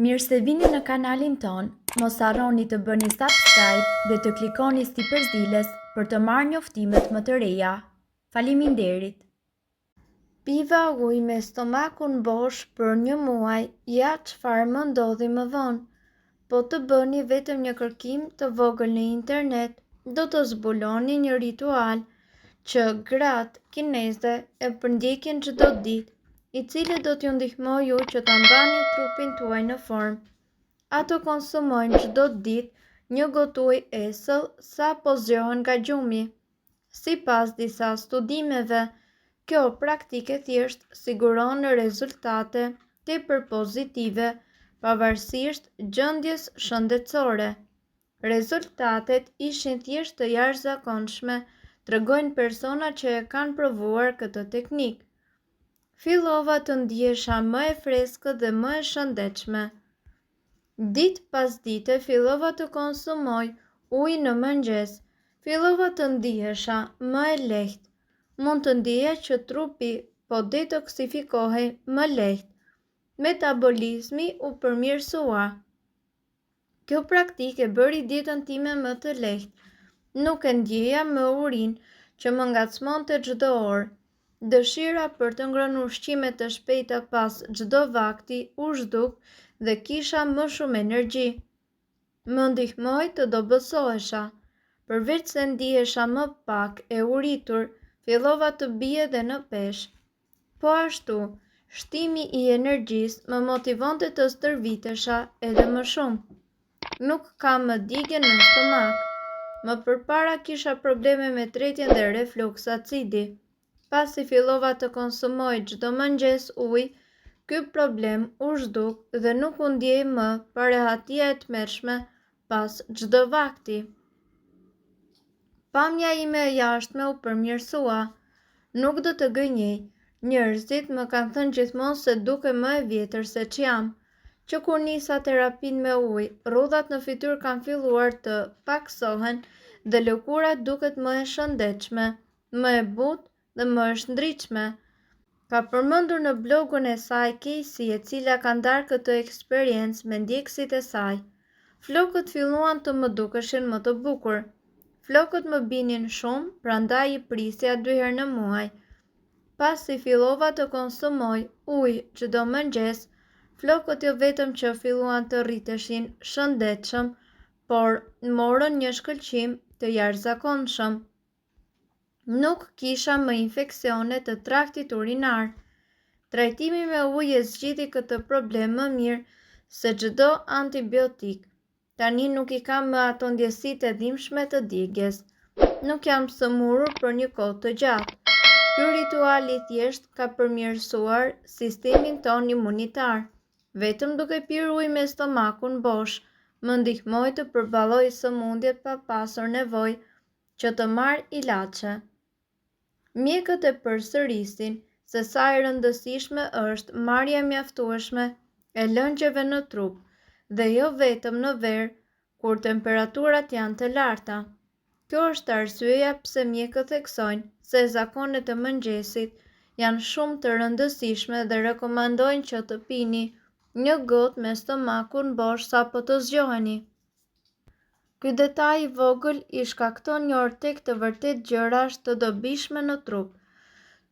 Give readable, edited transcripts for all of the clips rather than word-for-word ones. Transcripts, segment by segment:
Mirë se vini në kanalin ton, mos harroni të bëni subscribe dhe të klikoni si përzieles për të marrë njoftimet më të reja. Faleminderit! Piva ujë me stomakun bosh për 1 muaj, ja çfarë më ndodhi më vonë. Po të bëni vetëm një kërkim të vogël në internet, do të zbuloni një ritual që gratë kineze e përndjekin çdo ditë, i cili do t'ju ndihmojë ju që ta mbani trupin tuaj në formë. Ato konsumojnë çdo ditë 1 gotë ujë esëll sa po zgjohen nga gjumi. Sipas disa studimeve, kjo praktike thjesht siguron rezultate tepër pozitive pavarësisht gjendjes shëndetësore. Rezultatet ishin thjesht të jashtëzakonshme, tregojnë persona që e kanë provuar këtë teknikë. Fillova të ndihesha më e freskët dhe më e shëndetshme. Ditë pas dite fillova të konsumoj ujë në mëngjes. Fillova të ndihesha më e lehtë. Mund të ndiheja që trupi po detoksifikohej më lehtë. Metabolizmi u përmirësua. Kjo praktike bëri ditën time më të lehtë. Nuk e ndjeja më urinë që më ngacmonte çdo orë. Dëshira për të ngrënë ushqime të shpejta pas çdo vakti u zhduk dhe kisha më shumë energji. Më ndihmoi të dobësohesha. Përveç se ndihesha më pak e uritur, fillova të bie dhe në peshë. Po ashtu, shtimi i energjisë më motivonte të stërvitesha edhe më shumë. Nuk kam më digje në stomak. Më përpara kisha probleme me tretjen dhe refluks acidi. Pasi fillova të konsumoj çdo mëngjes ujë, ky problem u zhduk dhe nuk u ndjej më parehatia e tmerrshme pas çdo vakti. Pamja ime e jashtme u përmirësua. Nuk do të gënjej, njerëzit më kanë thënë gjithmonë se duke më e vjetër se ç'jam. Që kur nisa terapinë me ujë, rrudhat në fytyrë kanë filluar të paksohen dhe lëkura duket më e shëndetshme, më e butë dhe më e shndritshme. Ka përmendur në blogun e saj Casey, e cila ka ndarë këtë eksperiencë me ndjekësit e saj. Flokët filluan të më dukeshin më të bukur. Flokët më binin shumë, prandaj i prisja 2 herë në muaj. Pasi fillova të konsumoj ujë çdo mëngjes, flokët jo vetëm që filluan të rriteshin shëndetshëm, por morën një shkëlqim të jashtëzakonshëm. Nuk kisha më infeksione të traktit urinar. Trajtimi me ujë e zgjidhi këtë problem më mirë se çdo antibiotik. Tani nuk i kam më ato ndjesitë e dhimbshme të djegjes. Nuk jam sëmurur për një kohë të gjatë. Ky ritual i thjesht ka përmirësuar sistemin ton imunitar. Vetëm duke pirë ujë me stomakun bosh, më ndihmoi të përballoj sëmundjet pa pasur nevojë që të marr ilaçe. Mjekët e përsërisin se sa e rëndësishme është marrja e mjaftueshme e lëngjeve në trup dhe jo vetëm në verë kur temperaturat janë të larta. Kjo është arsyeja pse mjekët theksojnë se zakonet e mëngjesit janë shumë të rëndësishme dhe rekomandojnë që të pini 1 gotë me stomakun bosh sapo të zgjoheni. Ky detaj i vogël i shkakton një ortek të vërtet gjërash të dobishme në trup.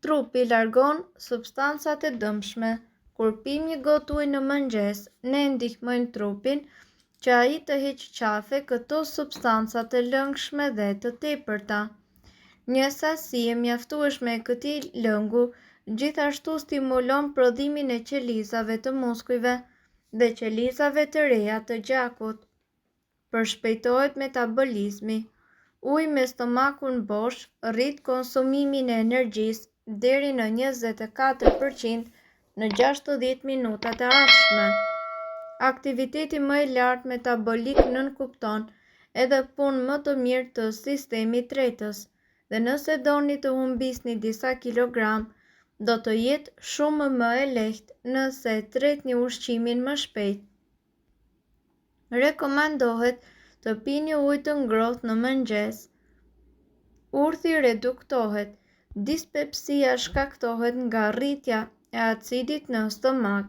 Trupi largon substancat e dëmshme. Kur pim 1 gotë ujë në mëngjes, ne ndihmojmë trupin që ai të heqë qafe këto substanca të lëngshme dhe të tepërta. Një sasi e mjaftueshme e këtij lëngu gjithashtu stimulon prodhimin e qelizave të muskujve dhe qelizave të reja të gjakut. Përshpejtohet metabolizmi. Uji me stomakun bosh rrit konsumimin e energjisë deri në 24% në 60 minutat e ardhshme. Aktiviteti më i lartë metabolik nënkupton edhe punë më të mirë të sistemit tretës, dhe nëse doni të humbisni disa kilogram, do të jetë shumë më e lehtë nëse tretni ushqimin më shpejt. Rekomandohet të pini ujë të ngrohtë në mëngjes. Urthi reduktohet. Dispepsia shkaktohet nga rritja e acidit në stomak.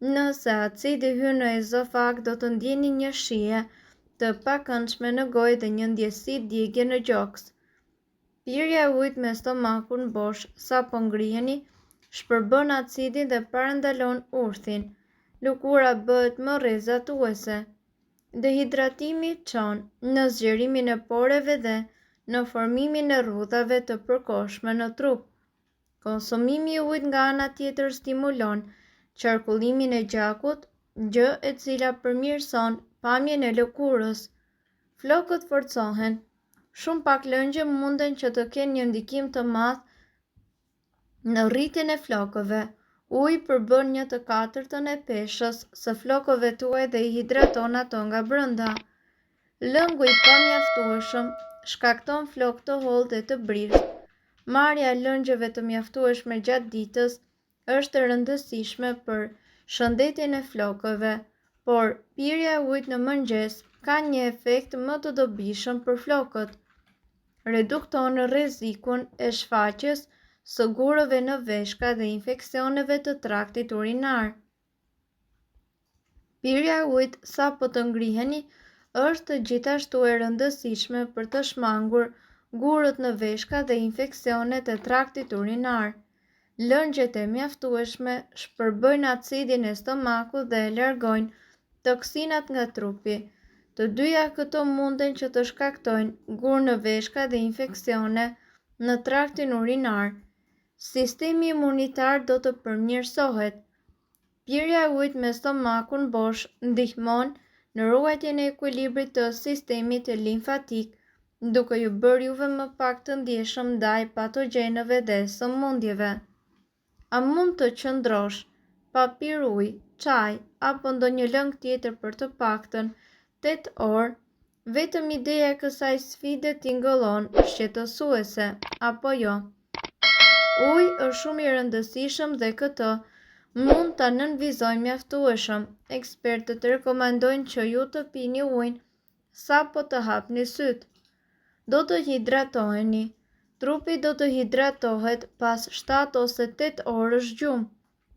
Nëse acidi hyn në ezofag, do të ndjeni një shije të pakëndshme në gojë dhe një ndjesi djegje në gjoks. Pirja e ujit me stomakun bosh sapo ngriheni shpërbën acidin dhe parandalon urthin. Lëkura bëhet më rrezatuese. Dehidratimi çon në zgjerimin e poreve dhe në formimin e rrudhave të përkohshme në trup. Konsumimi i ujit nga ana tjetër stimulon qarkullimin e gjakut, gjë e cila përmirëson pamjen e lëkurës. Flokët forcohen. Shumë pak lëngje munden që të kenë një ndikim të madh në rritjen e flokëve. Uji përbën 1/4 e peshës së flokëve tuaj dhe i hidraton ato nga brenda. Lëngu i pamjaftueshëm shkakton flokë të hollë dhe të brisht. Marrja e lëngjeve të mjaftueshme gjatë ditës është e rëndësishme për shëndetin e flokëve, por pirja e ujit në mëngjes ka një efekt më të dobishëm për flokët. Redukton rrezikun e shfaqjes së gurëve në veshka dhe infeksioneve të traktit urinar. Pirja e ujit sapo të ngriheni është gjithashtu e rëndësishme për të shmangur gurët në veshka dhe infeksionet e traktit urinar. Lëngjet e mjaftueshme shpërbëjnë acidin e stomakut dhe largojnë toksinat nga trupi. Të dyja këto munden që të shkaktojnë gurë në veshka dhe infeksione në traktin urinar. Sistemi imunitar do të përmirësohet. Pirja e ujit me stomakun bosh ndihmon në ruajtjen e ekuilibrit të sistemit limfatik, duke ju bërë juve më pak të ndjeshëm ndaj patogjenëve dhe sëmundjeve. A mund të qëndrosh pa pirë ujë, çaj apo ndonjë lëng tjetër për të paktën 8 orë? Vetëm ideja e kësaj sfide tingëllon shqetësuese, apo jo? Uji është shumë i rëndësishëm dhe këtë mund ta nënvizojmë mjaftueshëm. Ekspertët rekomandojnë që ju të pini ujin sapo të hapni syt. Do të hidratoheni. Trupi do të hidratohet pas 7 ose 8 orësh gjumë.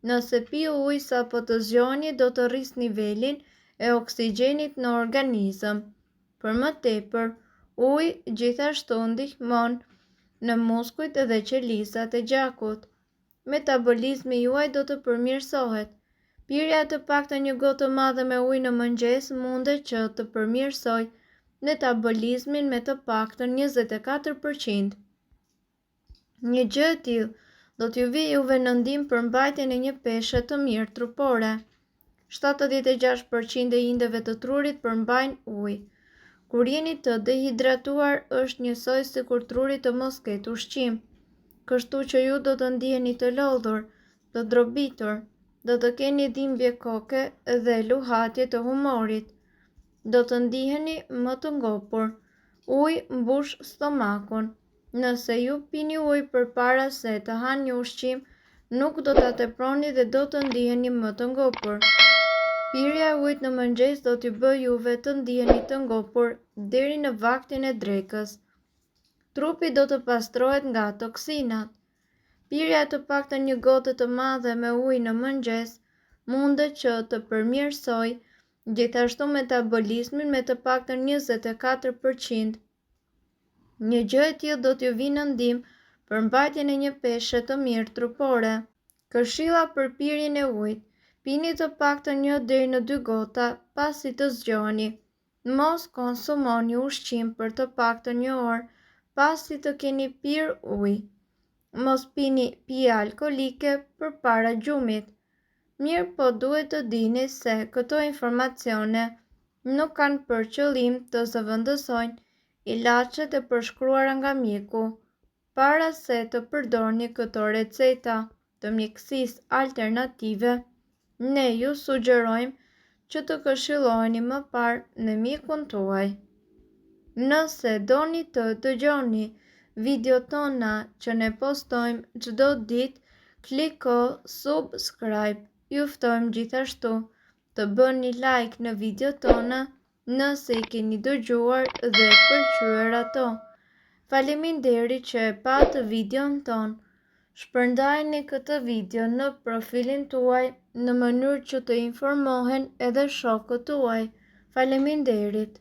Nëse pi ujë sapo të zgjoni, do të rrisë nivelin e oksigjenit në organizëm. Për më tepër, uji gjithashtu ndihmon në muskujt dhe qelizat e gjakut. Metabolizmi juaj do të përmirësohet. Pirja të paktën një gotë të madhe me ujë në mëngjes mundet që të përmirësojë metabolizmin me të paktën 24%. Një gjë e tillë do t'ju vijë juve në ndihmë për mbajtjen e një peshe të mirë trupore. 76% e indeve të trurit përmbajnë ujë. Kur jeni të dehidratuar, është njësoj sikur truri të mos ketë ushqim. Kështu që ju do të ndiheni të lodhur, të drobitur, do të keni dhimbje koke dhe luhatje të humorit. Do të ndiheni më të ngopur. Uji mbush stomakun. Nëse ju pini ujë përpara se të hani një ushqim, nuk do ta teproni dhe do të ndiheni më të ngopur. Pirja e ujit në mëngjes do t'ju bëjë juve të ndiheni të ngopur deri në vaktin e drekës. Trupi do të pastrohet nga toksinat. Pirja të paktën një gotë të madhe me ujë në mëngjes mundet që të përmirësojë gjithashtu metabolizmin me të paktën 24%. Një gjë e tillë do t'ju vinë në ndihmë për mbajtjen e një peshe të mirë trupore. Këshilla për pirjen e ujit: pini të paktën 1 deri në 2 gota pasi të zgjoni. Mos konsumoni ushqim për të paktën 1 orë pasi të keni pirë ujë. Mos pini pije alkolike përpara gjumit. Mirë, po duhet të dini se këto informacione nuk kanë për qëllim të zëvendësojnë ilaçet e përshkruara nga mjeku. Para se të përdorni këto receta të mjekësisë alternative, ne ju sugjerojmë që të këshilloheni më parë me mjekun tuaj. Nëse doni të dëgjoni videot tona që ne postojmë çdo ditë, kliko subscribe. Ju ftojmë gjithashtu të bëni like në videot tona nëse i keni dëgjuar dhe pëlqyer ato. Faleminderit që e patë videon ton. Shpërndajeni këtë video në profilin tuaj në mënyrë që të informohen edhe shokët tuaj. Faleminderit.